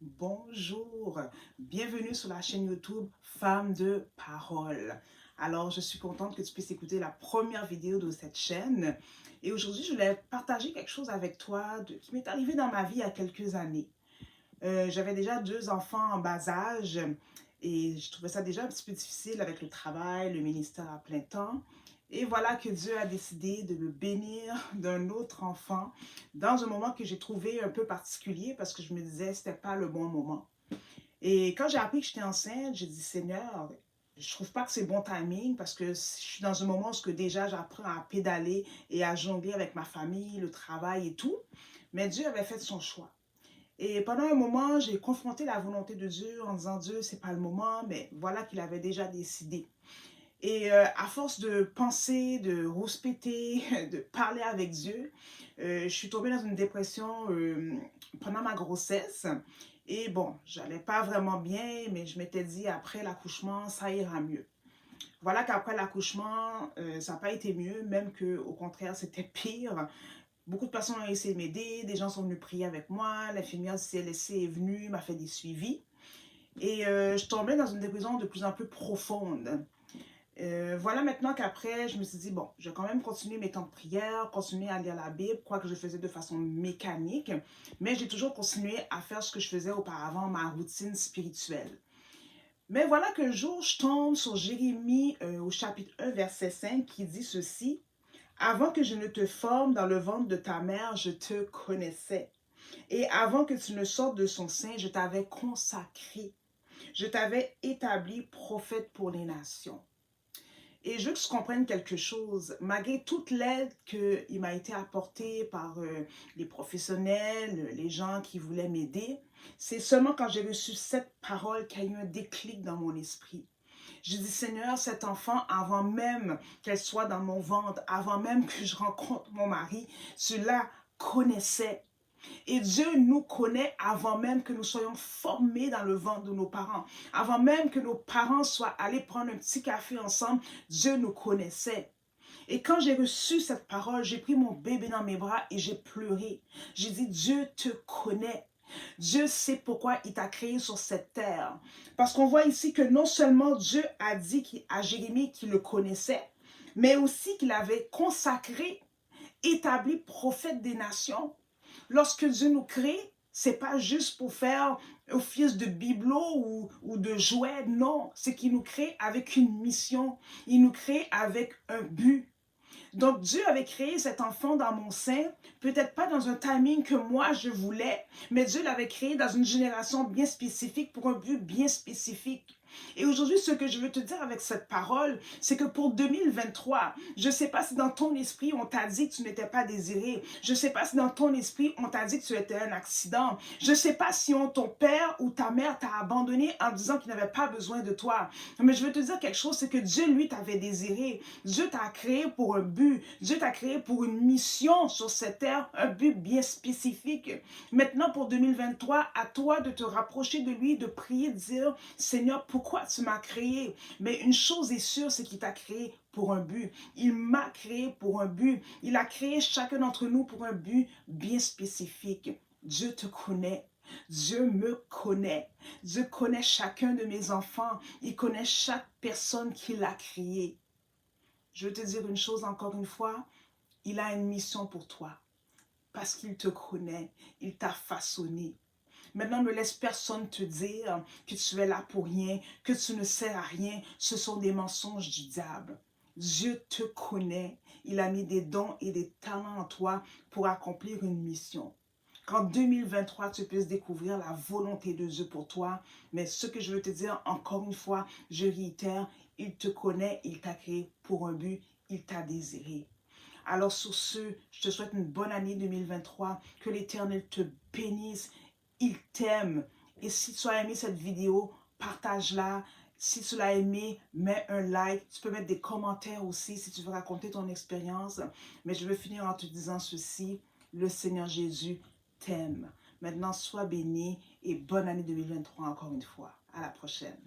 Bonjour, bienvenue sur la chaîne YouTube Femmes de Parole. Alors, je suis contente que tu puisses écouter la première vidéo de cette chaîne. Et aujourd'hui, je voulais partager quelque chose avec toi qui m'est arrivé dans ma vie il y a quelques années. J'avais déjà deux enfants en bas âge et je trouvais ça déjà un petit peu difficile avec le travail, le ministère à plein temps. Et voilà que Dieu a décidé de me bénir d'un autre enfant dans un moment que j'ai trouvé un peu particulier parce que je me disais que ce n'était pas le bon moment. Et quand j'ai appris que j'étais enceinte, j'ai dit Seigneur, je trouve pas que c'est bon timing parce que je suis dans un moment où déjà j'apprends à pédaler et à jongler avec ma famille, le travail et tout. Mais Dieu avait fait son choix. Et pendant un moment, j'ai confronté la volonté de Dieu en disant Dieu, c'est pas le moment, mais voilà qu'il avait déjà décidé. Et à force de penser, de rouspéter, de parler avec Dieu, je suis tombée dans une dépression pendant ma grossesse. Et bon, j'allais pas vraiment bien, mais je m'étais dit après l'accouchement, ça ira mieux. Voilà qu'après l'accouchement, ça n'a pas été mieux, même qu'au contraire, c'était pire. Beaucoup de personnes ont essayé de m'aider, des gens sont venus prier avec moi, l'infirmière du CLSC est venue, m'a fait des suivis. Et je tombais dans une dépression de plus en plus profonde. Voilà maintenant qu'après, je me suis dit, bon, je vais quand même continuer mes temps de prière, continuer à lire la Bible, quoi que je faisais de façon mécanique, mais j'ai toujours continué à faire ce que je faisais auparavant, ma routine spirituelle. Mais voilà qu'un jour, je tombe sur Jérémie au chapitre 1, verset 5, qui dit ceci, « Avant que je ne te forme dans le ventre de ta mère, je te connaissais. Et avant que tu ne sortes de son sein, je t'avais consacré. Je t'avais établi prophète pour les nations. » Et je veux que tu comprennes quelque chose, malgré toute l'aide qui m'a été apportée par les professionnels, les gens qui voulaient m'aider, c'est seulement quand j'ai reçu cette parole qu'il y a eu un déclic dans mon esprit. J'ai dit, Seigneur, cet enfant, avant même qu'elle soit dans mon ventre, avant même que je rencontre mon mari, cela connaissait. Et Dieu nous connaît avant même que nous soyons formés dans le ventre de nos parents. Avant même que nos parents soient allés prendre un petit café ensemble, Dieu nous connaissait. Et quand j'ai reçu cette parole, j'ai pris mon bébé dans mes bras et j'ai pleuré. J'ai dit, Dieu te connaît. Dieu sait pourquoi il t'a créé sur cette terre. Parce qu'on voit ici que non seulement Dieu a dit à Jérémie qu'il le connaissait, mais aussi qu'il avait consacré, établi prophète des nations. Lorsque Dieu nous crée, c'est pas juste pour faire office de bibelot ou de jouet, non. C'est qu'il nous crée avec une mission. Il nous crée avec un but. Donc Dieu avait créé cet enfant dans mon sein, peut-être pas dans un timing que moi je voulais, mais Dieu l'avait créé dans une génération bien spécifique pour un but bien spécifique. Et aujourd'hui, ce que je veux te dire avec cette parole, c'est que pour 2023, je ne sais pas si dans ton esprit, on t'a dit que tu n'étais pas désiré. Je ne sais pas si dans ton esprit, on t'a dit que tu étais un accident. Je ne sais pas si ton père ou ta mère t'a abandonné en disant qu'il n'avait pas besoin de toi. Mais je veux te dire quelque chose, c'est que Dieu, lui, t'avait désiré. Dieu t'a créé pour un but. Dieu t'a créé pour une mission sur cette terre, un but bien spécifique. Maintenant, pour 2023, à toi de te rapprocher de lui, de prier, de dire, Seigneur, pourquoi tu m'as créé? Mais une chose est sûre, c'est qu'il t'a créé pour un but. Il m'a créé pour un but. Il a créé chacun d'entre nous pour un but bien spécifique. Dieu te connaît. Dieu me connaît. Dieu connaît chacun de mes enfants. Il connaît chaque personne qu'il a créée. Je veux te dire une chose encore une fois. Il a une mission pour toi. Parce qu'il te connaît. Il t'a façonné. Maintenant, ne laisse personne te dire que tu es là pour rien, que tu ne sers à rien. Ce sont des mensonges du diable. Dieu te connaît. Il a mis des dons et des talents en toi pour accomplir une mission. Qu'en 2023, tu puisses découvrir la volonté de Dieu pour toi. Mais ce que je veux te dire, encore une fois, je réitère, il te connaît, il t'a créé pour un but, il t'a désiré. Alors sur ce, je te souhaite une bonne année 2023, que l'Éternel te bénisse, il t'aime. Et si tu as aimé cette vidéo, partage-la. Si tu l'as aimé, mets un like. Tu peux mettre des commentaires aussi si tu veux raconter ton expérience. Mais je veux finir en te disant ceci, le Seigneur Jésus t'aime. Maintenant, sois béni et bonne année 2023 encore une fois. À la prochaine.